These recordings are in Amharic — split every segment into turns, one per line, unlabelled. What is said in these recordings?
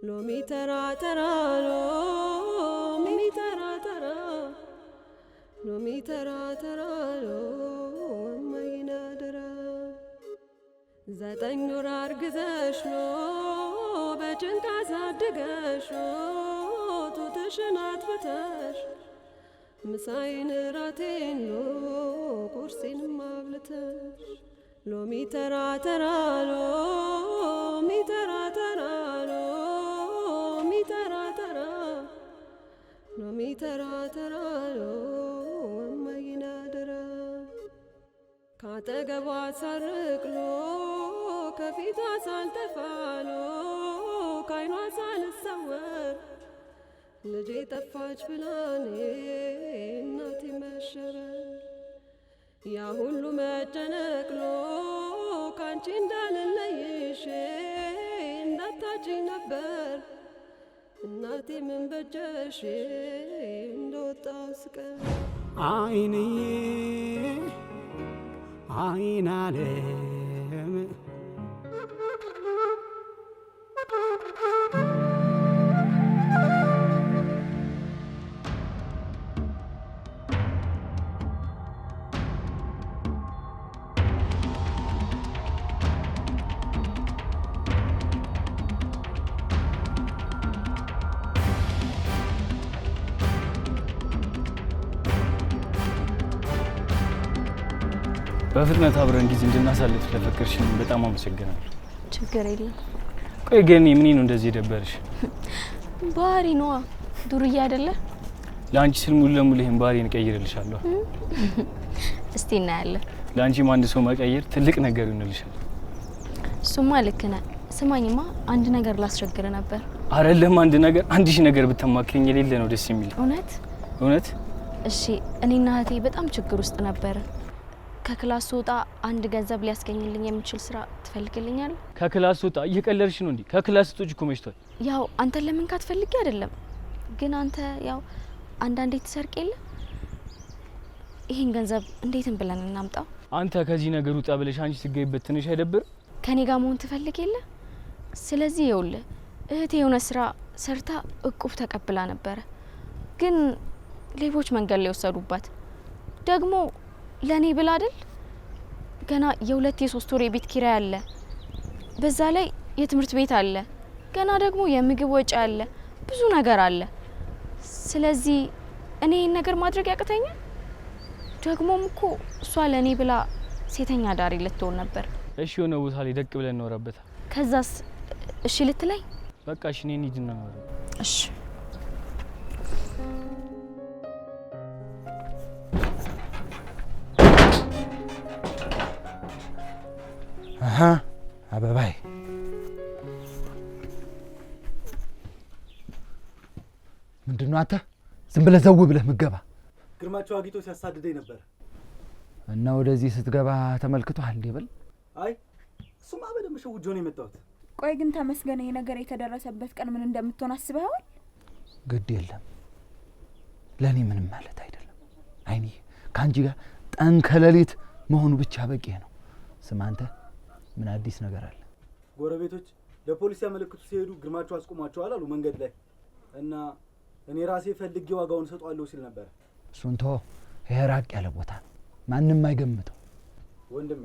ሎሚ ተራ ተራ ሎሚ ተራ ተራ ሎሚ ተራ ተራ እማዬን አደራ 9 ወር አርግዘሽ በጭንቅ አሳድገሽ ጡትሽን አጥብተሽ ምሳዬን ራቴን ቁርሴንም አብልተሽ ሎሚ ተራ ተራ ሎሚ ተራ ተራ ሎሚ ተራ ተራ ሎሚ ተራ ተራ እማዬን አደራ ካጠገቧ ሳርቅሎ ከፊቷ ሳልጠፋ ካይኗ ሳልሰወር ልጄ ጠፋች ብላኔ እናቴ መሸበር ያ ሁሉ መጨነቅ ካንቺ እንዳልለይሽ እንዳታጭኝ ነበር እናቴ ምን በጀሽ እንደወጣው ስቀር
አይንዬ አይን ዓለም
በፍጥነት አብረን ጊዜ እንድናሳልፍ ለፈቀድሽኝ በጣም አመሰግናለሁ።
ችግር የለም።
ቆይ ግን ምን ነው እንደዚህ ደበርሽ?
ባህሪ ነዋ። ዱርዬ አይደለ?
ለአንቺ ስል ሙሉ ለሙሉ ይሄን ባህሪን ቀይርልሻለሁ።
እስቲ እናያለን።
ለአንቺም አንድ ሰው መቀየር ትልቅ ነገር ይሆንልሻል።
እሱማ ልክ ነህ። ስማኝማ አንድ ነገር ላስቸግር ነበር።
አይደለም አንድ ሺህ ነገር ብትማክሪኝ የሌለ ነው ደስ የሚል። እውነት?
እሺ እኔና እህቴ በጣም ችግር ውስጥ ነበር። ከክላስ ወጣ አንድ ገንዘብ ሊያስገኝልኝ የሚችል ስራ ትፈልግልኛለህ?
ከክላስ ወጣ? እየቀለድሽ ነው እንዴ? ከክላስ ወጥሽ እኮ መሽቷል።
ያው አንተ ለምን ካትፈልጊ አይደለም፣ ግን አንተ ያው አንዳንዴ ትሰርቅ የለ። ይሄን ገንዘብ እንዴትም ብለን እናምጣው?
አንተ ከዚህ ነገር ውጣ ብለሽ አንቺ ትገይበት ትንሽ አይደብር?
ከኔ ጋር መሆን ትፈልግ የለ። ስለዚህ ይኸውልህ እህቴ የሆነ ስራ ሰርታ እቁብ ተቀብላ ነበረ፣ ግን ሌቦች መንገድ ላይ ወሰዱባት። ደግሞ ለኔ ብላ አይደል? ገና የ2-3 ወር የቤት ኪራይ አለ፣ በዛ ላይ የትምህርት ቤት አለ፣ ገና ደግሞ የምግብ ወጪ አለ፣ ብዙ ነገር አለ። ስለዚህ እኔ ይሄን ነገር ማድረግ ያቅተኛል? ደግሞም እኮ እሷ ለኔ ብላ ሴተኛ ዳሪ ልትሆን ነበር።
እሺ የሆነ ቦታ ላይ ደቅ ብለን እንወራበት።
ከዛስ እሺ ልትለኝ?
በቃ እሺ እኔ እንሂድና ነው።
እሺ
አበባይ ምንድነው አንተ ዝም ብለህ ዘው ብለህ ምገባ?
ግርማቸው አጊቶ ሲያሳድደኝ ነበር
እና ወደዚህ ስትገባ ተመልክቷል እንዴ? በል
አይ እሱማ በደንብ ሸውጆ ነው የመጣሁት።
ቆይ ግን ተመስገን ይሄ ነገር የተደረሰበት ቀን ምን እንደምትሆን አስበኸዋል?
ግድ የለም ለኔ ምንም ማለት አይደለም። አይኔ ካንጂ ጋር ጠን ከሌሊት መሆኑ ብቻ በቂ ነው። ስማ አንተ ምን አዲስ ነገር አለ?
ጎረቤቶች ለፖሊስ ያመለክቱ ሲሄዱ ግርማቸው አስቆማቸዋል አሉ መንገድ ላይ እና እኔ ራሴ ፈልጌ ዋጋውን ሰጧለሁ ሲል ነበር።
እሱን ተው፣ ይሄ ራቅ ያለ ቦታ ነው፣ ማንንም አይገምተው።
ወንድሜ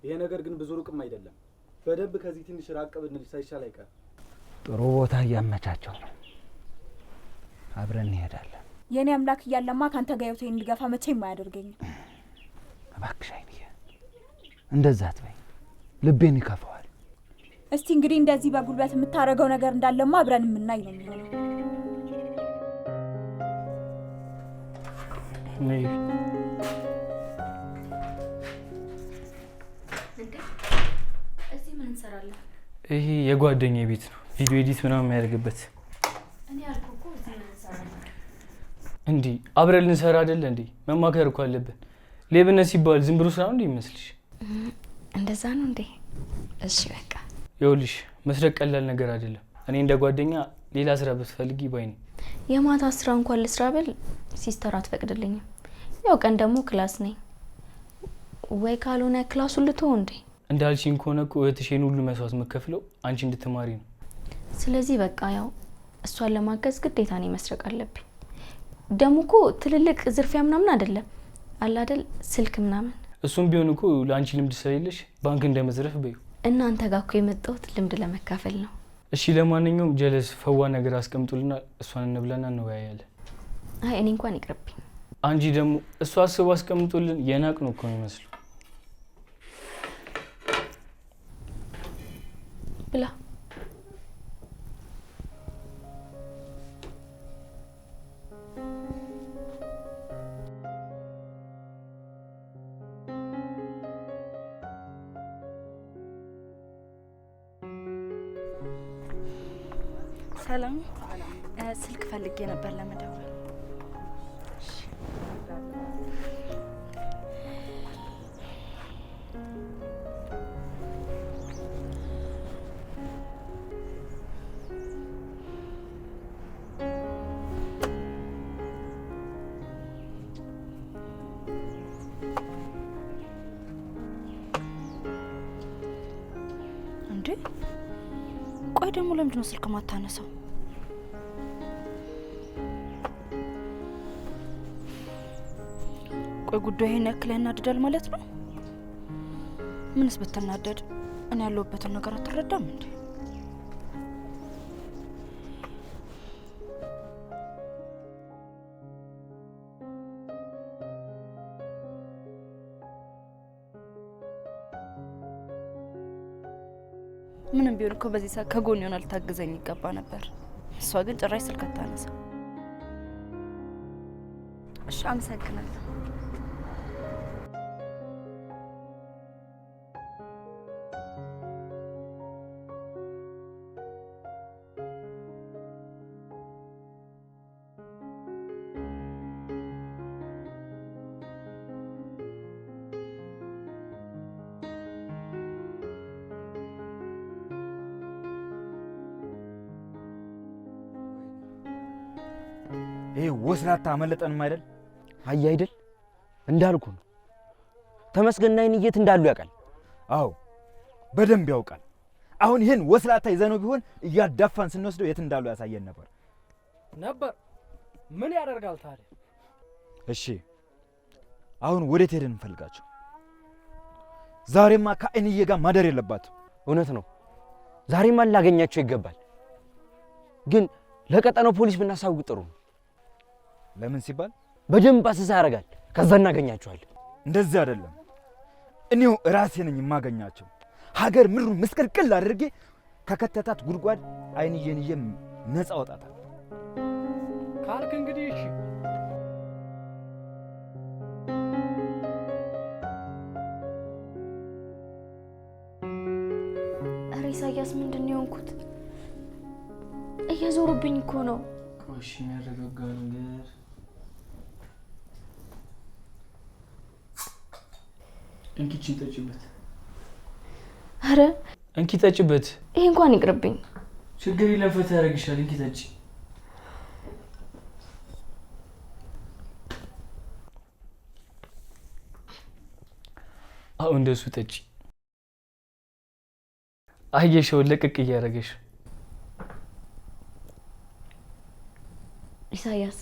ይሄ ነገር ግን ብዙ ሩቅም አይደለም። በደንብ ከዚህ ትንሽ ራቅ ብንል ሳይሻል አይቀር።
ጥሩ ቦታ እያመቻቸው ነው፣ አብረን እንሄዳለን።
የኔ አምላክ እያለማ ካንተ ጋር ህይወቴን እንድገፋ መቼም አያደርገኝም።
እባክሽ አይንዬ እንደዛ አትበይ፣ ልቤን ይከፋዋል።
እስቲ እንግዲህ እንደዚህ በጉልበት የምታረገው ነገር እንዳለማ አብረን የምናይ ነው የሚሆነው።
እዚህ ምን እንሰራለን?
ይሄ የጓደኛዬ ቤት ነው፣ ቪዲዮ ኤዲት ምናምን የሚያደርግበት።
እኔ አልኩህ እኮ እዚህ ምን እንሰራለን?
እንዴ አብረን ልንሰራ አይደለ እንዴ? መማከር እኮ አለብን። ሌብነት ሲባል ዝም ብሎ ስራ ነው እንዴ ይመስልሽ?
እንደዛ ነው እንዴ? እሺ በቃ
ይኸውልሽ መስረቅ ቀላል ነገር አይደለም። እኔ እንደ ጓደኛ ሌላ ስራ ብትፈልጊ ባይ ነኝ።
የማታ ስራ እንኳን ልስራ ብል ሲስተር አትፈቅድልኝም። ያው ቀን ደግሞ ክላስ ነኝ። ወይ ካልሆነ ክላሱን ልተው እንዴ?
እንዳልሽኝ ከሆነ እኮ እህትሽን ሁሉ መስዋዕት መከፍለው አንቺ እንድትማሪ ነው።
ስለዚህ በቃ ያው እሷን ለማገዝ ግዴታ ነው መስረቅ አለብኝ። ደሞ እኮ ትልልቅ ዝርፊያ ምናምን አይደለም አለ አይደል ስልክ ምናምን።
እሱም ቢሆን እኮ ለአንቺ ልምድ ስለሌለሽ ባንክ እንደመዝረፍ በዩ።
እናንተ ጋር እኮ የመጣሁት ልምድ ለመካፈል ነው።
እሺ ለማንኛውም ጀለስ ፈዋ ነገር አስቀምጡልና እሷን እንብላና እንወያያለን።
አይ እኔ እንኳን ይቅርብኝ።
አንጂ ደግሞ እሷ አስቦ አስቀምጡልን የናቅ ነው እኮ የሚመስለው።
ብላ
ሰላም ስልክ ፈልጌ ነበር ለመደወል። እንዴ ቆይ ደግሞ ለምንድን ነው ስልክ ማታነሳው? ቆይ ጉዳዩ ይሄን ያክል ያናድዳል ማለት ነው? ምንስ ብትናደድ እኔ ያለሁበትን ነገር አትረዳም እንዴ? ምንም ቢሆን እኮ በዚህ ሰዓት ከጎን ይሆናል ታግዘኝ ይገባ ነበር። እሷ ግን ጭራሽ ስልክ አታነሳ። እሺ አመሰግናለሁ።
ይሄ ወስላታ አመለጠንም አይደል?
አይ አይደል እንዳልኩ ነው። ተመስገንና አይንየት እንዳሉ ያውቃል።
አዎ በደንብ ያውቃል። አሁን ይሄን ወስላታ ይዘነው ቢሆን እያዳፋን ስንወስደው የት እንዳሉ ያሳየን ነበር።
ምን ያደርጋል ታዲያ?
እሺ አሁን ወዴት ሄደን እንፈልጋቸው? ዛሬማ ከአይንዬ ጋር ማደር የለባትም።
እውነት ነው። ዛሬማ ላገኛቸው ይገባል። ግን ለቀጠናው ፖሊስ ብናሳውቅ ጥሩ ነው።
ለምን ሲባል
በደንብ አሰሳ ያደርጋል። ከዛ እናገኛቸዋለን።
እንደዚህ አይደለም። እኔው ራሴ ነኝ የማገኛቸው። ሀገር ምድሩን ምስቅልቅል አድርጌ ከከተታት ጉድጓድ አይንዬን ይዤ ነፃ አወጣታለሁ
ካልክ እንግዲህ እሺ።
ኢሳያስ ምንድን ነው የሆንኩት? እየዞሩብኝ እኮ ነው።
እሺ የሚያረጋጋ ነገር እንኪችን ጠጪበት።
አረ
እንኪ ጠጪበት።
ይሄ እንኳን ይቅርብኝ።
ችግር የለም ፈታ ያደርግሻል። እንኪ ጠጪ። አሁን እንደሱ ጠጪ። አየሽው ለቅቅ እያደረገሽ።
ኢሳያስ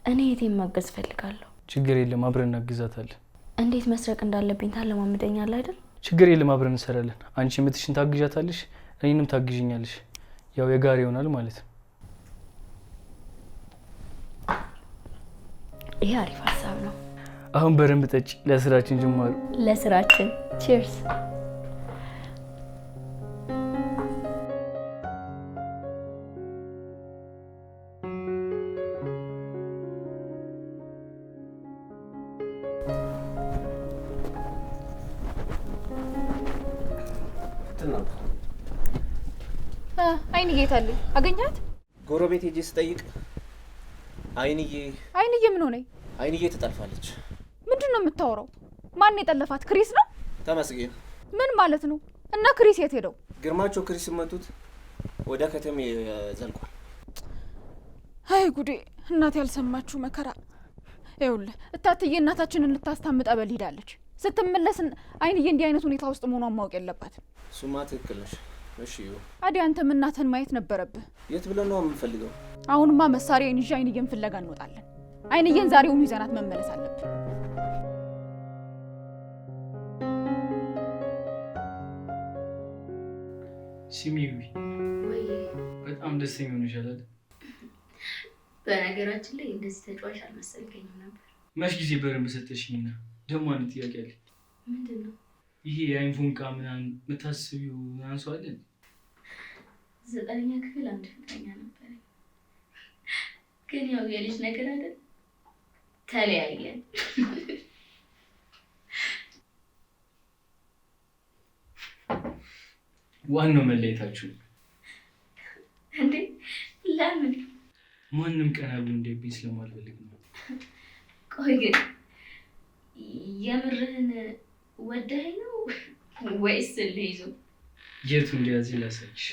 እኔ የቴን ማገዝ ፈልጋለሁ።
ችግር የለም አብረን እናግዛታለን።
እንዴት መስረቅ እንዳለብኝ ታለማምደኛለህ አይደል?
ችግር የለም አብረን እንሰራለን። አንቺ የምትሽን ታግዣታለሽ፣ እኔንም ታግዥኛለሽ። ያው የጋራ ይሆናል ማለት ነው።
ይሄ አሪፍ ሀሳብ ነው።
አሁን በደንብ ጠጪ። ለስራችን ጅማሩ።
ለስራችን ቺርስ።
አይንዬ ታለኝ አገኛት?
ጎረቤት ሄጄ ስጠይቅ አይንዬ
ምን ሆነ?
አይንዬ ትጠልፋለች።
ምንድነው የምታወራው? ማን የጠለፋት? ክሪስ ነው?
ተመስገን።
ምን ማለት ነው? እና ክሪስ የት ሄደው?
ግርማቸው ክሪስ መቱት፣ ወደ ከተማ ዘልቋል።
አይ ጉዴ! እናቴ ያልሰማችሁ መከራ። ይኸውልህ እታትዬ እናታችንን ልታስታምጥ በል ሄዳለች። ስትመለስ አይንዬ እንዲህ አይነት ሁኔታ ውስጥ መሆኗን ማወቅ የለባትም።
እሱማ ትክክል ነሽ። እሺ
አዲ አንተም እናትህን ማየት ነበረብህ።
የት ብለን ነው የምንፈልገው?
አሁንማ መሳሪያዬን ይዤ አይንዬን ፍለጋ እንወጣለን። አይንዬን ዛሬውኑ ይዘናት መመለስ አለብን።
ሲሚዊ ወይ በጣም ደስተኛ ሆነሻል አይደል?
በነገራችን ላይ እንደዚህ ተጫዋች አልመሰልከኝም ነበር።
መች ጊዜ በረም ሰጠሽኝና ደግሞ አንድ ጥያቄ አለ።
ምንድነው?
ይሄ የአይፎን ቃ ምናምን የምታስቢው አንሷ አለ?
9ኛ ክፍል አንድ ፍቅረኛ ነበር። ግን ያው የልጅ ነገር አይደል? ተለያየን።
ዋናው መለየታችሁ
እንዴ? ለምን?
ማንም ቀና ብሎ እንደብኝ ስለማልፈልግ ነው።
ቆይ ግን የምርህን ወደኸኝ ነው ወይስ ልይዞ?
የቱ እንዲያዝ ላሳይሽ።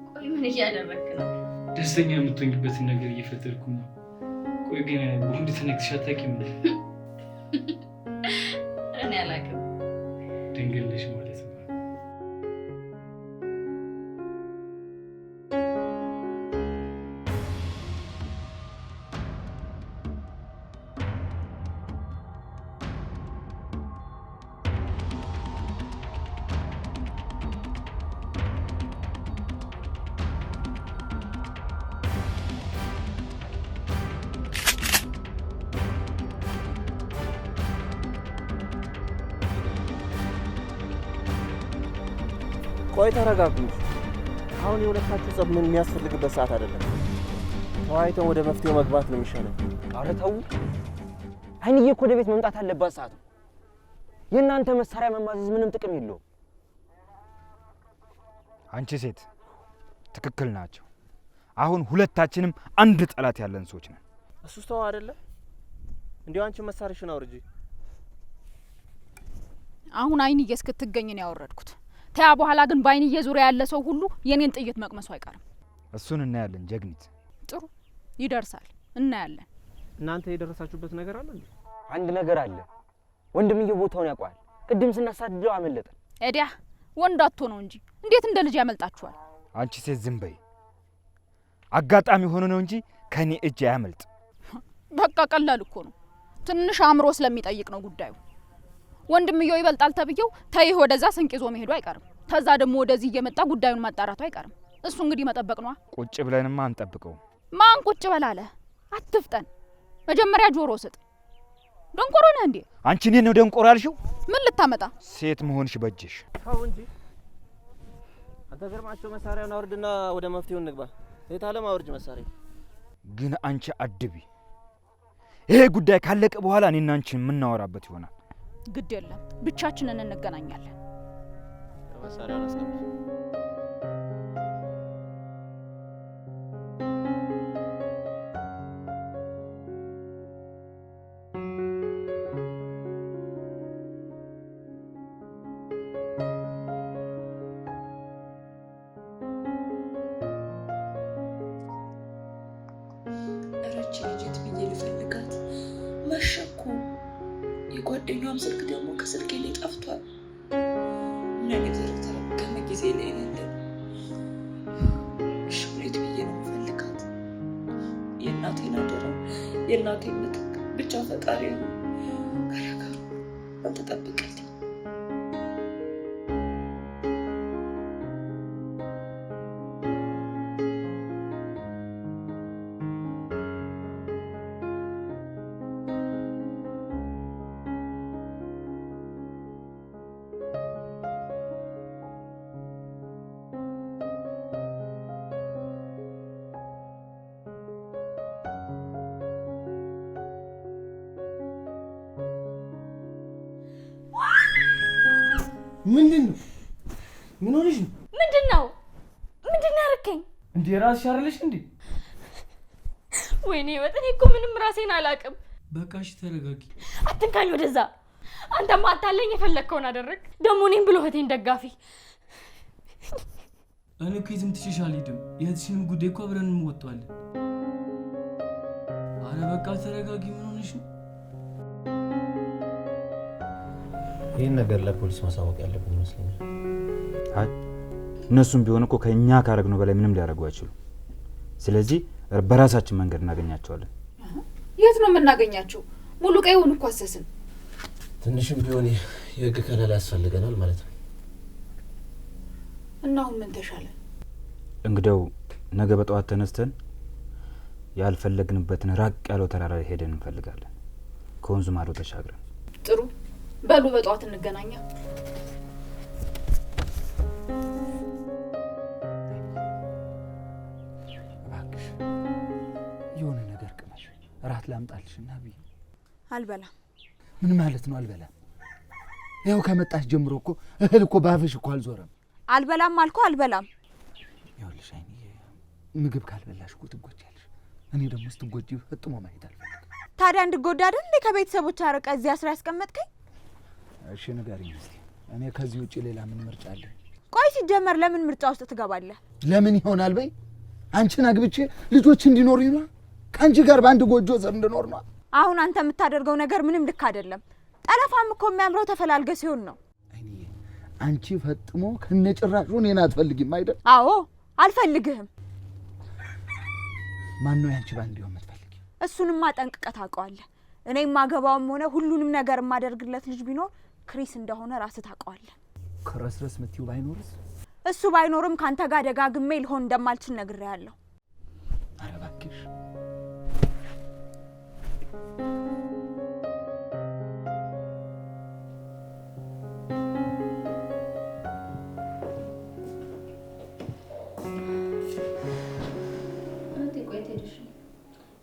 ቆይ ምን እያደረግክ ነው?
ደስተኛ የምትሆኝበትን ነገር እየፈጠርኩ ነው። ቆይ ግን ወንድ ተነክተሽ አታውቂም?
እኔ አላውቅም።
ድንግል ነሽ ማለት ነው።
ቆይ ተረጋጉ። አሁን የሁለታችሁ ጸብ ምን የሚያስፈልግበት ሰዓት አይደለም። ተወያይተን ወደ መፍትሄው መግባት ነው የሚሻለው።
ኧረ ተው። አይንዬ እኮ ወደ ቤት መምጣት አለባት ሰዓት። የእናንተ መሳሪያ መማዘዝ ምንም ጥቅም የለውም።
አንቺ ሴት ትክክል ናቸው። አሁን ሁለታችንም አንድ ጠላት ያለን ሰዎች ነን።
እሱስ ተው አይደለ? እንዴው አንቺ መሳሪያሽን አውርጂ።
አሁን አይንዬ እስክትገኝ ነው ያወረድኩት። ተያ በኋላ ግን በአይንዬ ዙሪያ ያለ ሰው ሁሉ የኔን ጥይት መቅመሱ አይቀርም።
እሱን እናያለን ጀግኒት።
ጥሩ ይደርሳል፣ እናያለን።
እናንተ የደረሳችሁበት ነገር አለ እንዴ?
አንድ ነገር አለ። ወንድምዬው ቦታውን ያውቃል። ቅድም ስናሳድደው አመለጠን።
ኤዲያ ወንድ አጥቶ ነው እንጂ እንዴት እንደ ልጅ ያመልጣችኋል?
አንቺ ሴት ዝም በይ። አጋጣሚ ሆኖ ነው እንጂ ከኔ እጅ አያመልጥ።
በቃ ቀላል እኮ ነው። ትንሽ አእምሮ ስለሚጠይቅ ነው ጉዳዩ። ወንድምዬው ይበልጣል ተብየው ተይህ ወደዛ ስንቅ ይዞ መሄዱ አይቀርም። ተዛ ደግሞ ወደዚህ እየመጣ ጉዳዩን ማጣራቱ አይቀርም። እሱ እንግዲህ መጠበቅ ነው።
ቁጭ ብለንማ አንጠብቀው።
ማን ቁጭ በላለ? አትፍጠን። መጀመሪያ ጆሮ ስጥ። ደንቆሮ ነህ እንዴ?
አንቺ እኔን ነው ደንቆሮ ያልሽው?
ምን ልታመጣ?
ሴት መሆንሽ በጅሽ።
ተው እንጂ አንተ ገርማቸው። መሳሪያውን አውርድና ወደ መፍትሄው እንግባ። የታለም አውርጅ መሳሪያ።
ግን አንቺ አድቢ። ይሄ ጉዳይ ካለቀ በኋላ እኔና አንቺ የምናወራበት ይሆናል።
ግድ የለም ብቻችንን እንገናኛለን።
መሳሪያውን አስቀምጥ።
እረች ልጅት ብዬ ልፈልጋት መሸኩ። የጓደኛዋም ስልክ ደግሞ ከስልኬ ላይ ጠፍቷል። ምን አይነት የተረገመ ጊዜ ላይ ነን። እሺ ወዴት ብዬ ነው የምፈልጋት? የእናቴን አደራ፣ የእናቴን ምትክ ብቻ ፈጣሪ ነው ከረጋ አንተ ጠብቅልኝ።
ምንድነው? ምን ሆነሽ ነው?
ምንድነው? ምንድነው ያረከኝ?
እንዴ ራስሽ አይደለሽ እንዴ?
ወይኔ ወጥኔ እኮ ምንም ራሴን አላቅም።
በቃሽ ተረጋጊ።
አትንካኝ ወደዛ። አንተማ አታለኝ የፈለግከውን አደረግ። ደግሞ እኔም ብሎ እህቴን ደጋፊ
እኔ እኮ የትም ትሽሽ አልሄድም። የእህትሽንም ጉዳይ እኮ አብረን እንወጣዋለን። አረ በቃ ተረጋጊ። ምን ሆነሽ ነው?
ይህን ነገር ለፖሊስ ማሳወቅ ያለብን ይመስለኛል።
አይ እነሱም ቢሆን እኮ ከእኛ ካረግነው በላይ ምንም ሊያደርጉ አይችሉም። ስለዚህ በራሳችን መንገድ እናገኛቸዋለን።
የት ነው የምናገኛቸው? ሙሉ ቀዩን እኮ አሰስን።
ትንሽም ቢሆን የህግ ከለላ ያስፈልገናል ማለት ነው።
እና አሁን ምን ተሻለ?
እንግዲያው ነገ በጠዋት ተነስተን ያልፈለግንበትን ራቅ ያለው ተራራ ሄደን እንፈልጋለን፣ ከወንዙ ማዶ ተሻግረን።
ጥሩ በሉ፣ በጠዋት እንገናኛ።
እባክሽ የሆነ ነገር ቅመሽ እራት ላምጣልሽና ብዬ።
አልበላም።
ምን ማለት ነው አልበላም? ያው ከመጣሽ ጀምሮ እኮ እህል እኮ ባፍሽ እኮ አልዞረም።
አልበላም አልኩ አልበላም።
ይኸውልሽ አይኔ ምግብ ካልበላሽ እኮ ትጎጃለሽ። እኔ ደግሞ ስትጎጂ ፈጥሞ ማየት አልፈልግም።
ታዲያ እንድጎዳ አይደል እንዴ ከቤተሰቦች አርቀ እዚህ አስራ ያስቀመጥከኝ?
እሺ ንገሪኝ እስቲ፣ እኔ ከዚህ ውጪ ሌላ ምን ምርጫ አለኝ?
ቆይ ሲጀመር ለምን ምርጫ ውስጥ ትገባለህ?
ለምን ይሆናል በይ። አንቺን አግብቼ ልጆች እንዲኖሩ ነው፣ ከአንቺ ጋር በአንድ ጎጆ ስር እንድኖር ነው።
አሁን አንተ የምታደርገው ነገር ምንም ልክ አይደለም። ጠለፋም እኮ የሚያምረው ተፈላልገ ሲሆን ነው።
አንቺ ፈጥሞ ከነጭራሹ እኔን አትፈልጊም አይደል?
አዎ አልፈልግህም።
ማን ነው ያንቺ ባል እንዲሆን የምትፈልጊ?
እሱንማ ጠንቅቀህ ታውቀዋለህ። እኔ የማገባውም ሆነ ሁሉንም ነገር የማደርግለት ልጅ ቢኖር ክሪስ እንደሆነ ራስህ ታውቀዋለህ።
ክረስረስ ምትይው ባይኖርስ?
እሱ ባይኖርም ካንተ ጋር ደጋግሜ ልሆን እንደማልችል ነግሬሃለሁ።
ኧረ እባክሽ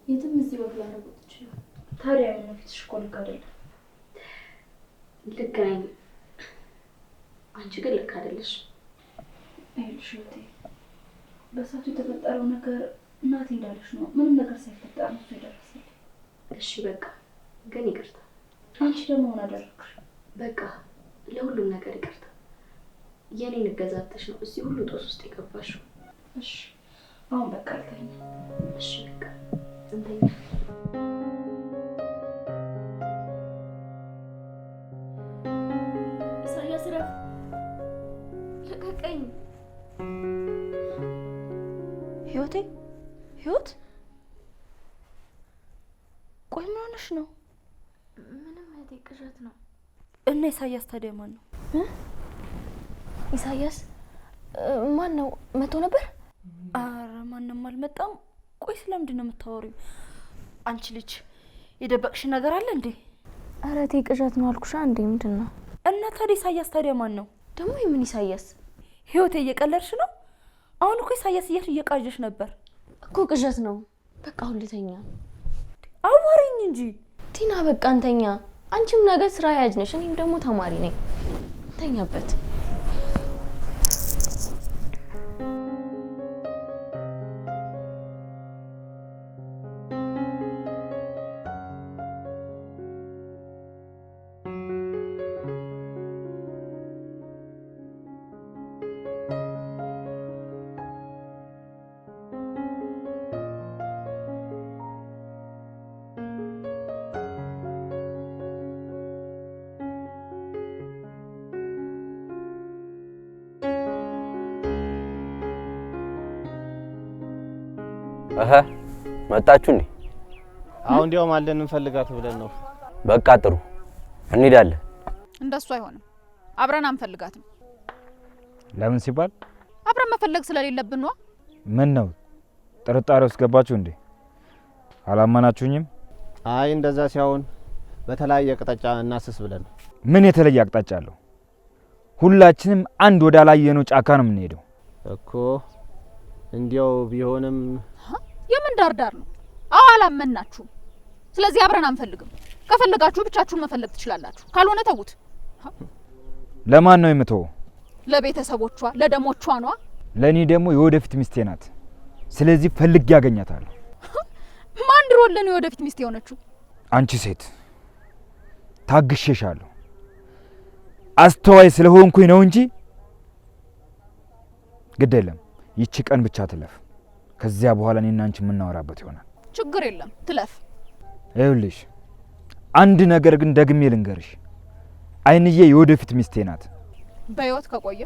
የትም እዚህ ወግ ላደርጉት ይችላል። ታዲያ ምን ፊትሽ እኮ ልክ አይደለም። ልክ ነኝ፣ አንቺ ግን ልክ አይደለሽ። አይልሽ እህቴ፣ በሳቱ የተፈጠረው ነገር እናቴ እንዳለሽ ነው። ምንም ነገር ሳይፈጠር ነው የደረሰልኝ። እሺ በቃ ግን ይቅርታ። አንቺ ደግሞ ምን አደረግሽ? በቃ ለሁሉም ነገር ይቅርታ። የኔን እገዛተሽ ነው እዚህ ሁሉ ጦስ ውስጥ የገባሽው። እሺ አሁን በቃ ልተኛ። እሺ በቃ እንተኛ። ኢሳያስ ረፍ፣ ልቀቀኝ።
ህይወቴ፣ ህይወት፣ ቆይ ምን ሆነሽ ነው?
ምንም እህቴ፣ ቅዠት ነው።
እና ኢሳያስ ታዲያ ማን ነው?
ኢሳያስ ማን ነው? መቶ ነበር?
አረ ማንም አልመጣም። ቆይ ስለምንድን ነው የምታወሪው? አንቺ ልጅ የደበቅሽ ነገር አለ እንዴ?
አረ እህቴ ቅዠት ነው አልኩሽ። እንዴ ምንድን ነው?
እና ታዲያ ኢሳያስ ታዲያ ማን ነው?
ደግሞ የምን ኢሳያስ?
ህይወቴ እየቀለድሽ ነው? አሁን እኮ ኢሳያስ እየቃዠሽ ነበር
እኮ። ቅዠት ነው። በቃ አሁን ልተኛ።
አዋሪኝ እንጂ
ቲና። በቃ እንተኛ። አንቺም ነገ ስራ ያጅ ነሽ፣ እኔም ደግሞ ተማሪ ነኝ። እንተኛበት።
መጣችሁ እንዴ?
አሁን እንዲያውም አለን እንፈልጋት ብለን ነው።
በቃ ጥሩ እንሄዳለን።
እንደሱ አይሆንም። አብረን አንፈልጋትም።
ለምን ሲባል?
አብረን መፈለግ ስለሌለብን ነው።
ምን ነው ጥርጣሬ ውስጥ ገባችሁ እንዴ? አላማናችሁኝም?
አይ እንደዛ ሲሆን በተለያየ አቅጣጫ እናስስ ብለን ነው።
ምን የተለየ አቅጣጫ አለው? ሁላችንም አንድ ወደ አላየነው ጫካ ነው የምንሄደው
እኮ። እንዲያው ቢሆንም
የምን ዳርዳር ነው? አዎ አላመናችሁም። ስለዚህ አብረን አንፈልግም። ከፈለጋችሁ ብቻችሁን መፈለግ ትችላላችሁ፣ ካልሆነ ተውት።
ለማን ነው የምተው?
ለቤተሰቦቿ፣ ለደሞቿ ነው።
ለኔ ደግሞ የወደፊት ሚስቴ ናት። ስለዚህ ፈልጌ ያገኛታለሁ።
ማን ድሮልን የወደፊት ሚስቴ የሆነችው?
አንቺ ሴት። ታግሼሻለሁ። አስተዋይ ስለሆንኩኝ ነው እንጂ ግድ የለም ይቺ ቀን ብቻ ትለፍ። ከዚያ በኋላ እኔና አንቺ የምናወራበት ይሆናል።
ችግር የለም ትለፍ።
ይኸውልሽ አንድ ነገር ግን ደግሜ ልንገርሽ፣ አይንዬ የወደፊት ሚስቴ ናት።
በህይወት ከቆየ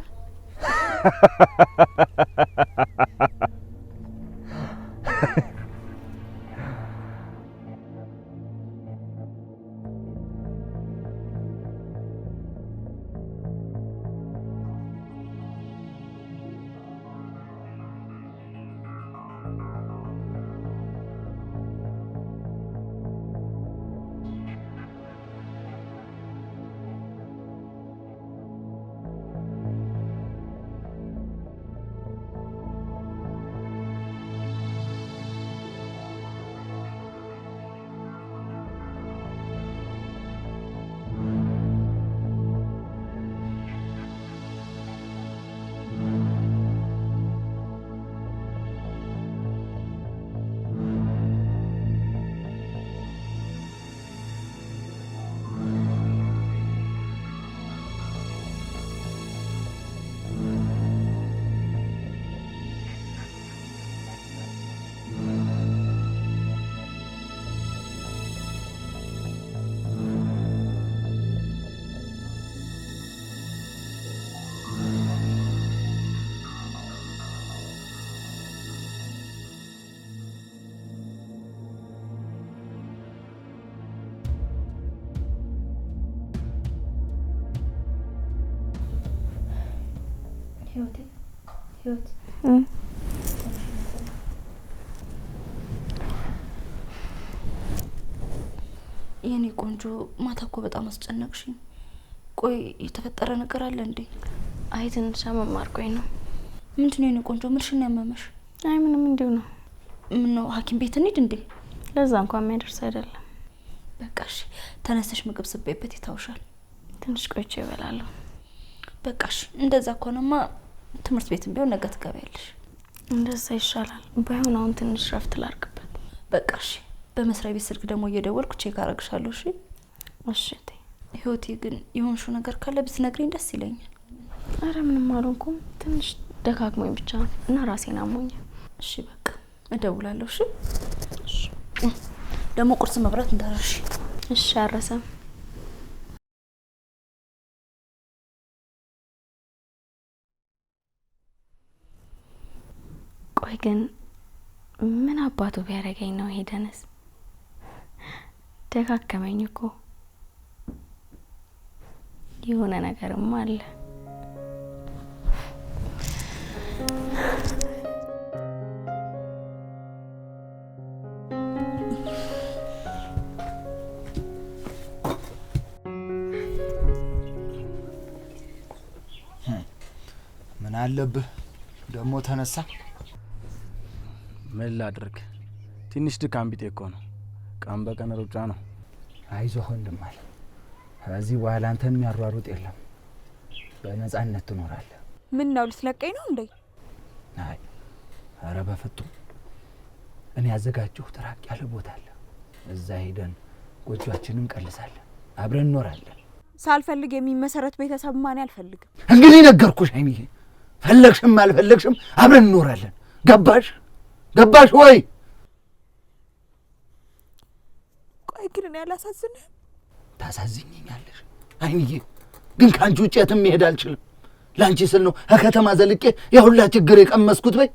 ህይወት የኔ ቆንጆ ማታ እኮ በጣም አስጨነቅሽኝ። ቆይ የተፈጠረ ነገር አለ እንዴ?
አይ ትንሽ አመማርቆኝ ነው።
ምንድነው የኔ ቆንጆ? ምንሽን ያመመሽ?
አይ ምንም እንዲሁ ነው።
ምን ነው ሐኪም ቤት እንሂድ እንዴ?
ለዛ እንኳን የሚያደርስ አይደለም።
በቃ እሺ ተነስተሽ ምግብ ስበይበት ይታውሻል።
ትንሽ ቆይቼ እበላለሁ።
በቃ እሺ እንደዛ ከሆነማ ትምህርት ቤትም ቢሆን ነገ ትገቢያለሽ።
እንደዛ ይሻላል። ባይሆን አሁን ትንሽ ረፍት ላርግበት።
በቃ እሺ በመስሪያ ቤት ስልክ ደግሞ እየደወልኩ ቼክ አረግሻለሁ። እሺ
እሺ።
ህይወቴ ግን የሆንሽው ነገር ካለ ብትነግሪኝ ደስ ይለኛል።
አረ ምንም አልሆንኩም። ትንሽ ደካክሞኝ ብቻ እና ራሴን አሞኛል።
እሺ በቃ እደውላለሁ። እሺ እሺ። ደግሞ ቁርስ መብራት እንዳረሽ።
እሺ አረሰም። ቆይ ግን ምን አባቱ ቢያደርገኝ ነው ይሄ ደነስ? ደካከመኝ እኮ። የሆነ ነገርም አለ።
ምን አለብህ ደግሞ ተነሳ?
ምን ላድርግ? ትንሽ ድካም ቢጤ እኮ ነው። ቀን በቀን ሩጫ ነው።
አይዞህ ወንድም አለ። ከዚህ በኋላ አንተን የሚያሯሩጥ የለም። በነጻነት ትኖራለህ።
ምን ነው ልትለቀኝ ነው እንዴ?
አይ ኧረ በፍጹም። እኔ ያዘጋጀሁት ራቅ ያለ ቦታ አለ። እዛ ሄደን ጎጆአችንን ቀልሳለን፣ አብረን እንኖራለን።
ሳልፈልግ የሚመሰረት ቤተሰብ ማን ያልፈልግም።
እንግዲህ ነገርኩሽ አይሚዬ፣ ፈለግሽም አልፈለግሽም አብረን እንኖራለን። ገባሽ? ገባሽ ወይ?
ቆይ ግን እኔ አላሳዝንህም?
ታሳዝኝኛለሽ አይሚዬ፣ ግን ከአንቺ ውጭ የትም መሄድ አልችልም። ለአንቺ ስል ነው ከከተማ ዘልቄ የሁላ ችግር የቀመስኩት። በይ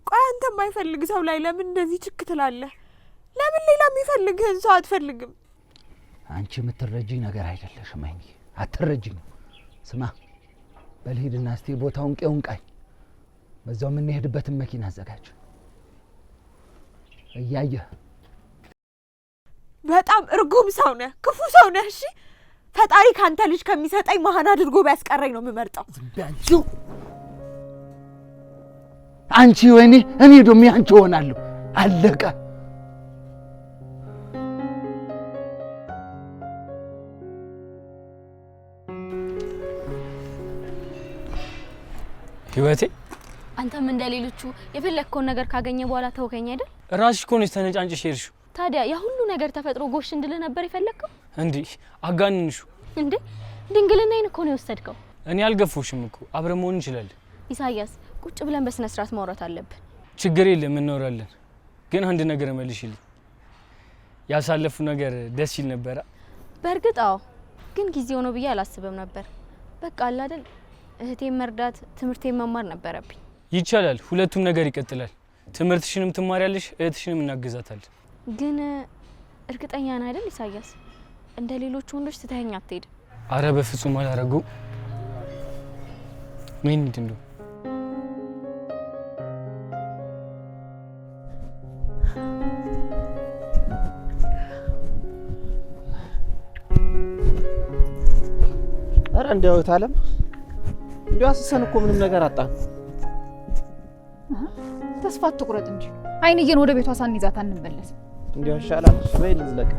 ቆይ አንተ የማይፈልግ ሰው ላይ ለምን እንደዚህ ችክ ትላለህ? ለምን ሌላ የሚፈልግህን ሰው አትፈልግም?
አንቺ የምትረጂኝ ነገር አይደለሽም አይሚዬ፣ አትረጂኝ። ስማ በልሂድና እስቲ ቦታውን ቄውን ቃኝ፣ በዛው የምንሄድበትን መኪና አዘጋጅ። እያየህ
በጣም እርጉም ሰው ነህ፣ ክፉ ሰው ነህ። እሺ ፈጣሪ ካንተ ልጅ ከሚሰጠኝ መሀን አድርጎ ቢያስቀረኝ ነው የምመርጠው።
ቢያንቺው አንቺ ወይኔ እኔ ደግሞ አንቺ ሆናለሁ። አለቀ።
ህይወቴ
አንተም እንደሌሎቹ የፈለግከውን ነገር ካገኘ በኋላ ተውከኝ አይደል?
ራስሽ እኮ ነሽ ተነጫንጭሽ ሄድሽው።
ታዲያ ያ ሁሉ ነገር ተፈጥሮ ጎሽ እንድልህ ነበር የፈለግከው?
እንዴ አጋንንሹ
እንዴ ድንግልናዬን እኮ ነው የወሰድከው።
እኔ አልገፎሽም እኮ አብረን መሆን እንችላለን።
ኢሳያስ ቁጭ ብለን በስነ ስርዓት ማውራት አለብን።
ችግር የለም እናወራለን። ግን አንድ ነገር መልሽልኝ። ያሳለፉ ነገር ደስ ይል ነበር?
በእርግጥ አዎ፣ ግን ጊዜው ነው ብዬ አላስብም ነበር። በቃ አለ አይደል እህቴን መርዳት፣ ትምህርቴን መማር ነበረብኝ።
ይቻላል፣ ሁለቱም ነገር ይቀጥላል። ትምህርትሽንም ትማሪያለሽ፣ እህትሽንም እናግዛታለን።
ግን እርግጠኛ ነህ አይደል ኢሳያስ? እንደ ሌሎች ወንዶች ትተኸኝ አትሄድ።
አረ በፍጹም አላረገው። ምን እንደው
አረ እንደው ታለም እንደው አስሰን እኮ ምንም ነገር አጣን።
ተስፋ አትቁረጥ እንጂ አይንዬን ወደ ቤቷ ሳንይዛት አንመለስ።
እንደው ይሻላል በይ ልዝለቅ።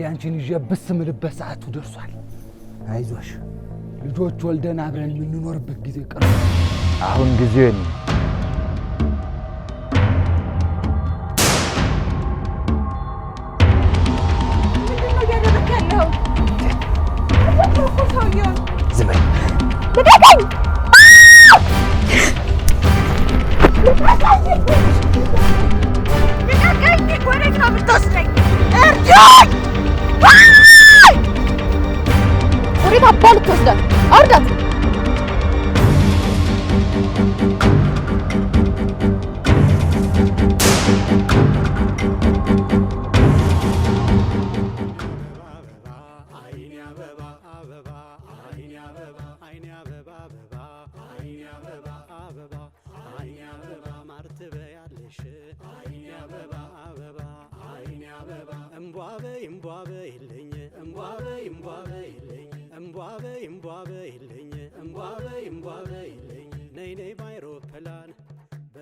አንቺን ይዤ ብስምልበት ሰዓቱ ደርሷል። አይዞሽ ልጆች ወልደን አብረን የምንኖርበት ጊዜ ቀርቧል።
አሁን ጊዜው ነው።
ምንድነው እያደረክ ያለው?
ዝም በይ።
ልቀቀኝ! ልቀቀኝ! ወዴት ነው የምትወስደኝ? እርዱኝ!
ወዴት አባ ልትወስዳት? አውርዳት!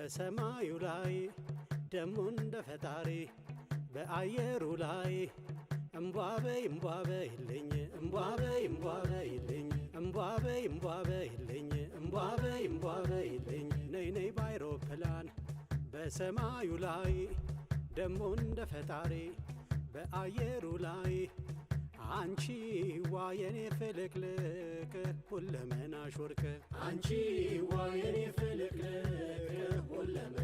በሰማዩ ላይ ደሞ እንደ ፈጣሪ በአየሩ ላይ እምቧ በይልኝ እምቧ በይልኝ እምቧ በይልኝ እምቧ በይልኝ ነይ ነይ ባይሮፕላን በሰማዩ ላይ ደሞ እንደ ፈጣሪ በአየሩ ላይ አንቺ ዋ የኔ ፍልቅልቅ ሁለመናሽ ወርቅ አንቺ ዋ የኔ ፍልቅልቅ ሁለመናሽ